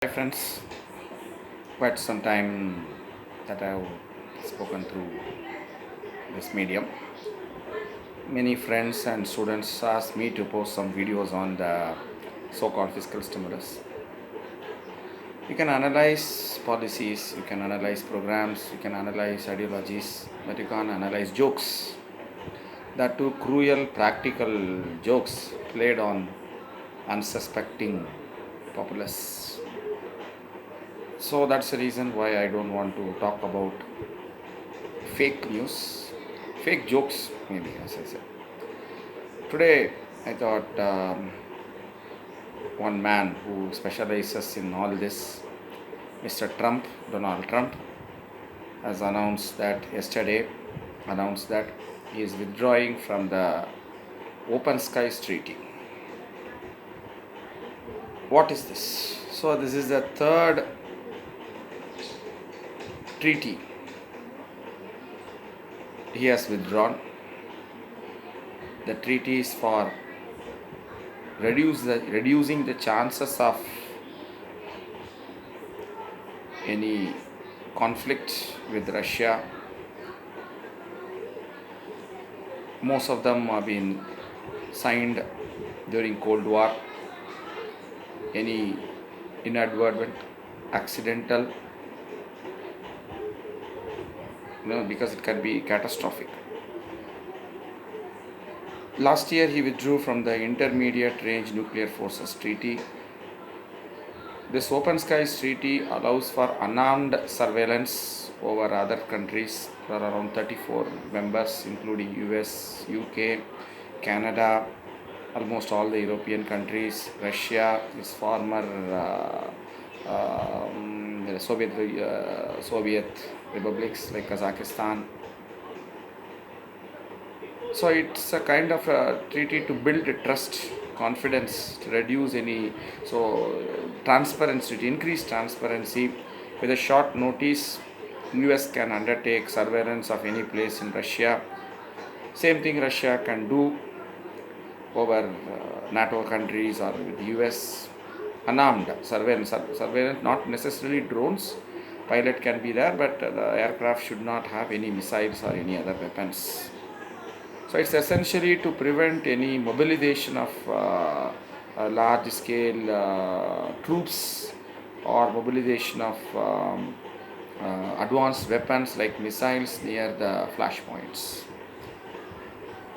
Hi friends, quite some time that I've spoken through this medium. Many friends and students asked me to post some videos on the so-called fiscal stimulus. You can analyze policies, you can analyze programs, you can analyze ideologies, but you can't analyze jokes. That too cruel, practical jokes played on unsuspecting populace. So that's the reason why I don't want to talk about fake news, fake jokes, maybe, as I said. Today, I thought one man who specializes in all this, Mr. Trump, Donald Trump, has announced that yesterday, announced that he is withdrawing from the Open Skies Treaty. What is this? So, this is the third treaty he has withdrawn. The treaty is for reducing the chances of any conflict with Russia. Most of them have been signed during Cold War. Any inadvertent, accidental, because it can be catastrophic. Last year, he withdrew from the Intermediate Range Nuclear Forces Treaty. This Open Skies Treaty allows for unarmed surveillance over other countries. There are around 34 members, including US, UK, Canada, almost all the European countries, Russia, its former Soviet republics like Kazakhstan. So it's a kind of a treaty to build trust, confidence, to reduce any transparency, to increase transparency. With a short notice, US can undertake surveillance of any place in Russia. Same thing Russia can do over NATO countries or with US. Unarmed surveillance, not necessarily drones. Pilot can be there, but the aircraft should not have any missiles or any other weapons. So it's essentially to prevent any mobilization of large scale troops or mobilization of advanced weapons like missiles near the flashpoints.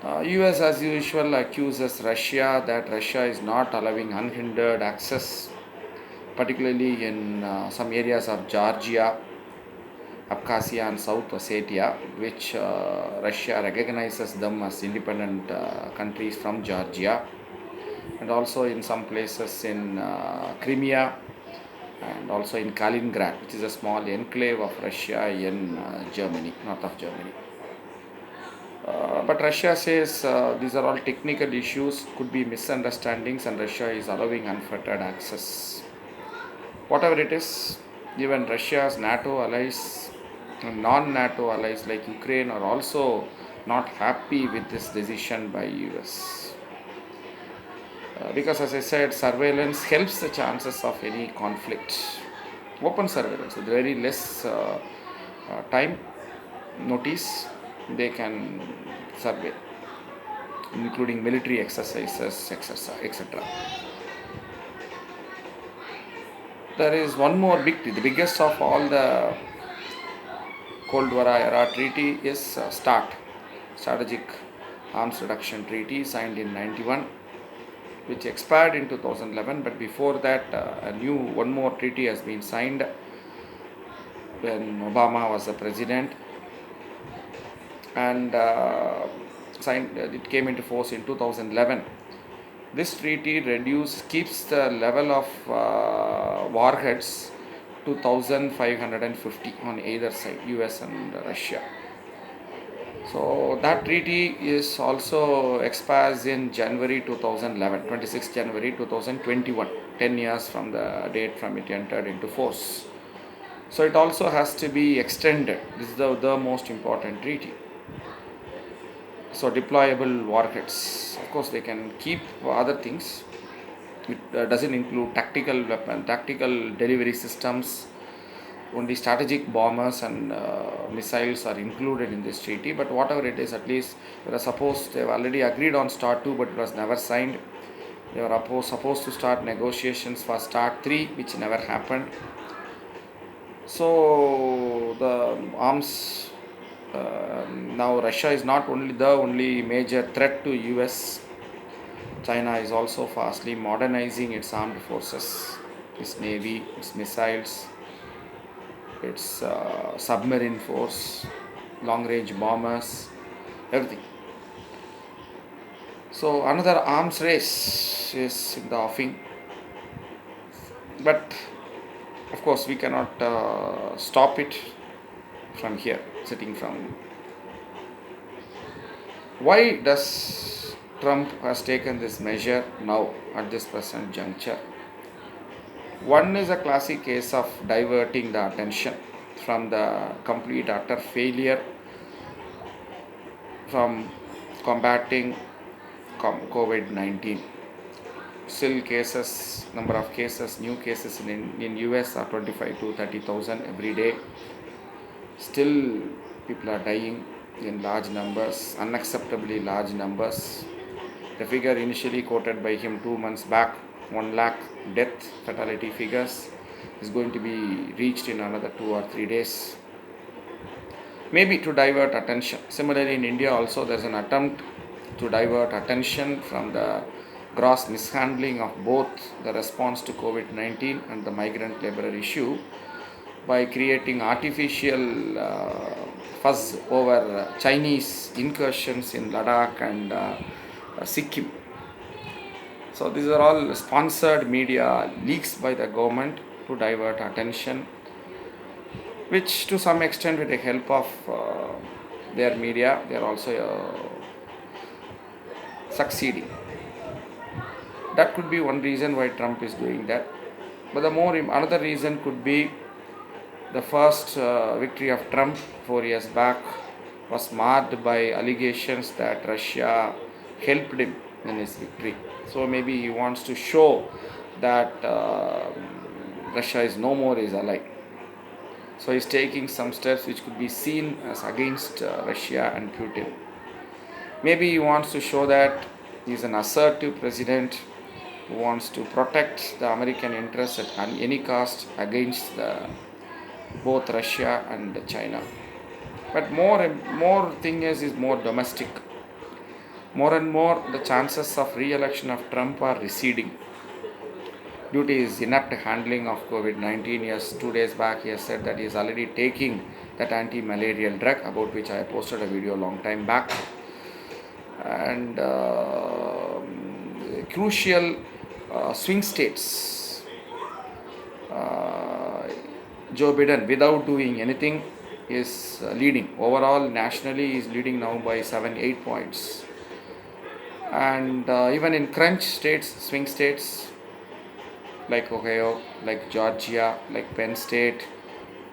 US as usual accuses Russia that Russia is not allowing unhindered access, particularly in some areas of Georgia, Abkhazia and South Ossetia, which Russia recognizes them as independent countries from Georgia, and also in some places in Crimea and also in Kaliningrad, which is a small enclave of Russia in Germany, north of Germany. But Russia says these are all technical issues, could be misunderstandings, and Russia is allowing unfettered access. Whatever it is, even Russia's NATO allies and non-NATO allies like Ukraine are also not happy with this decision by US. Because as I said, surveillance helps the chances of any conflict. Open surveillance with very less time notice, they can survey, including military exercises, etc. There is one more the biggest of all the Cold War era treaty is START, Strategic Arms Reduction Treaty, signed in 91, which expired in 2011. But before that, one more treaty has been signed when Obama was the president, and it came into force in 2011. This treaty keeps the level of warheads to 1,550 on either side, US and Russia. So that treaty is also expires in January 2011, 26 January 2021, 10 years from the date from it entered into force. So it also has to be extended. This is the most important treaty. So deployable warheads, of course they can keep other things, It doesn't include tactical weapon, tactical delivery systems. Only strategic bombers and missiles are included in this treaty. But whatever it is, at least they've already agreed on START 2, but it was never signed. They were supposed to start negotiations for START 3, which never happened. So the arms now Russia is not only the only major threat to US. China is also fastly modernizing its armed forces, its navy, its missiles, its submarine force, long range bombers, everything. So another arms race is in the offing, but of course we cannot stop it from here, sitting from. Why does Trump has taken this measure now at this present juncture? One is a classic case of diverting the attention from the complete utter failure from combating COVID-19. Still number of cases, new cases in US are 25 to 30,000 every day. Still people are dying in large numbers, unacceptably large numbers. The figure initially quoted by him 2 months back, 1 lakh death fatality figures, is going to be reached in another 2 or 3 days. Maybe to divert attention. Similarly, in India also there is an attempt to divert attention from the gross mishandling of both the response to COVID-19 and the migrant laborer issue by creating artificial fuss over Chinese incursions in Ladakh and Sikkim. So these are all sponsored media leaks by the government to divert attention, which to some extent with the help of their media, they are also succeeding. That could be one reason why Trump is doing that. But another reason could be the first victory of Trump 4 years back was marred by allegations that Russia helped him in his victory. So maybe he wants to show that Russia is no more his ally. So he's taking some steps which could be seen as against Russia and Putin. Maybe he wants to show that he's an assertive president who wants to protect the American interests at any cost against both Russia and China. But more thing is more domestic. More and more the chances of re-election of Trump are receding due to his inept handling of COVID-19. Yes, 2 days back he has said that he is already taking that anti-malarial drug, about which I posted a video a long time back. And crucial swing states, Joe Biden, without doing anything, is leading. Overall, nationally, is leading now by 7-8 points. And even in crunch states, swing states like Ohio, like Georgia, like Penn State,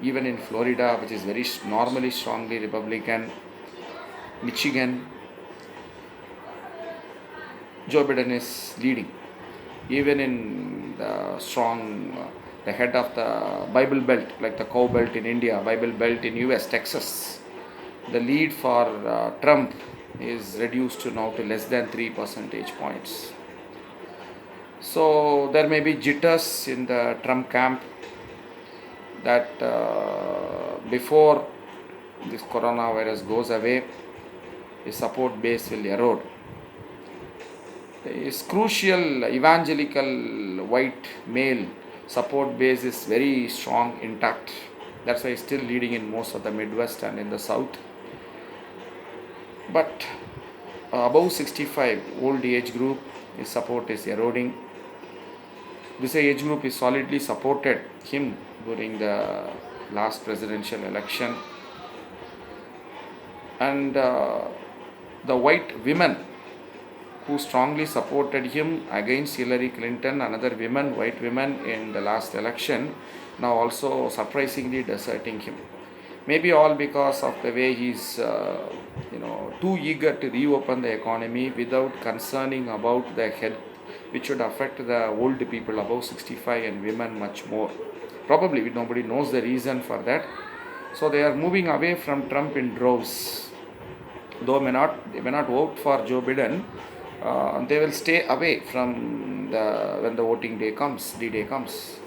even in Florida, which is very normally strongly Republican, Michigan, Joe Biden is leading. Even in the head of the Bible Belt, like the Cow Belt in India, Bible Belt in US, Texas, the lead for Trump is reduced to now to less than 3 percentage points. So there may be jitters in the Trump camp that before this coronavirus goes away, his support base will erode. His crucial evangelical white male support base is very strong, intact. That's why he's still leading in most of the Midwest and in the South. But above 65, old age group, his support is eroding. This age group is solidly supported him during the last presidential election. And the white women who strongly supported him against Hillary Clinton, another white women in the last election, now also surprisingly deserting him. Maybe all because of the way he's too eager to reopen the economy without concerning about the health which would affect the old people above 65 and women much more. Probably nobody knows the reason for that. So they are moving away from Trump in droves. Though they may not vote for Joe Biden, they will stay away from the when the voting day comes, D-Day comes.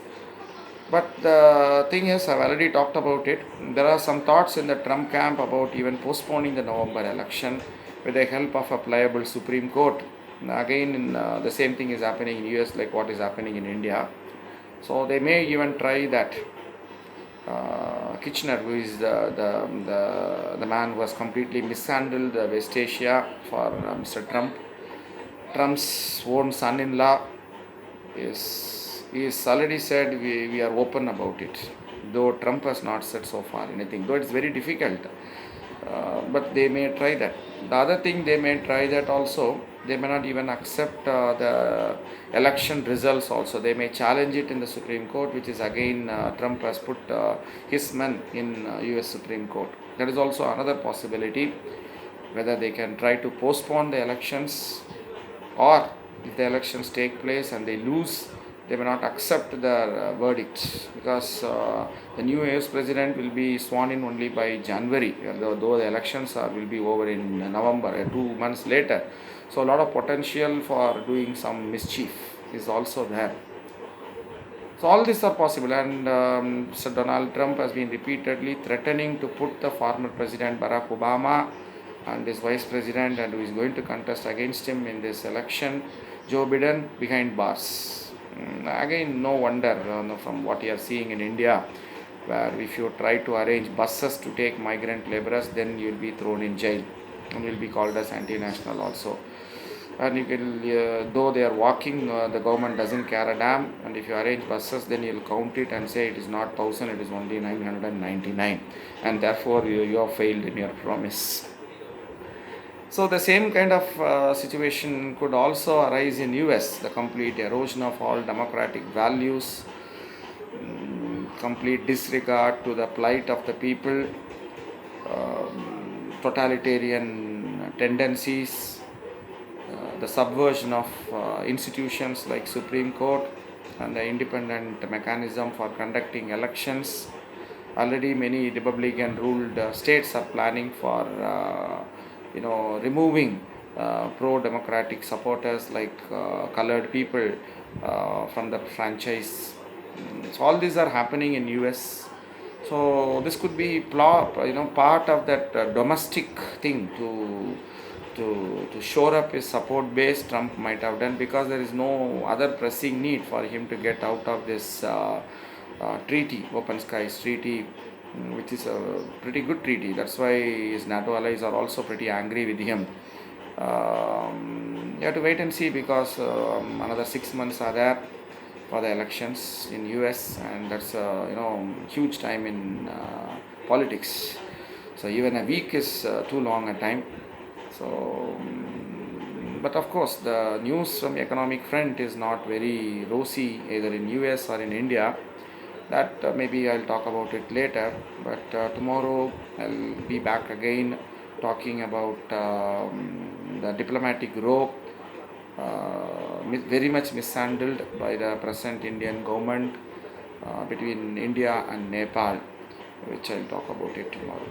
But the thing is, I've already talked about it. There are some thoughts in the Trump camp about even postponing the November election with the help of a pliable Supreme Court. Again, the same thing is happening in US like what is happening in India. So they may even try that. Kitchener, who is the man who has completely mishandled West Asia for Mr. Trump. Trump's own son-in-law is already said we are open about it. Though Trump has not said so far anything, though it's very difficult. But they may try that. The other thing they may try that also, they may not even accept the election results also. They may challenge it in the Supreme Court, which is again Trump has put his men in US Supreme Court. That is also another possibility, whether they can try to postpone the elections, or if the elections take place and they lose, they may not accept the verdict, because the new US president will be sworn in only by January, though the elections will be over in November, 2 months later. So a lot of potential for doing some mischief is also there. So all these are possible, and Sir Donald Trump has been repeatedly threatening to put the former President Barack Obama and his vice president, and who is going to contest against him in this election, Joe Biden, behind bars. Again, no wonder from what you are seeing in India, where if you try to arrange buses to take migrant laborers, then you will be thrown in jail and will be called as anti-national also. And you can, though they are walking, the government doesn't care a damn. And if you arrange buses, then you'll count it and say it is not 1,000, it is only 999, and therefore you have failed in your promise. So the same kind of situation could also arise in US. The complete erosion of all democratic values, complete disregard to the plight of the people, totalitarian tendencies, the subversion of institutions like Supreme Court and the independent mechanism for conducting elections. Already many Republican ruled states are planning for removing pro-democratic supporters like colored people from the franchise. So all these are happening in US. So this could be part of that domestic thing to shore up his support base. Trump might have done, because there is no other pressing need for him to get out of this treaty, Open Skies Treaty, which is a pretty good treaty. That's why his NATO allies are also pretty angry with him. You have to wait and see, because another 6 months are there for the elections in US, and that's huge time in politics. So even a week is too long a time. So, but of course, the news from economic front is not very rosy either in US or in India. That maybe I'll talk about it later. But tomorrow I'll be back again talking about the diplomatic row, very much mishandled by the present Indian government between India and Nepal, which I'll talk about it tomorrow.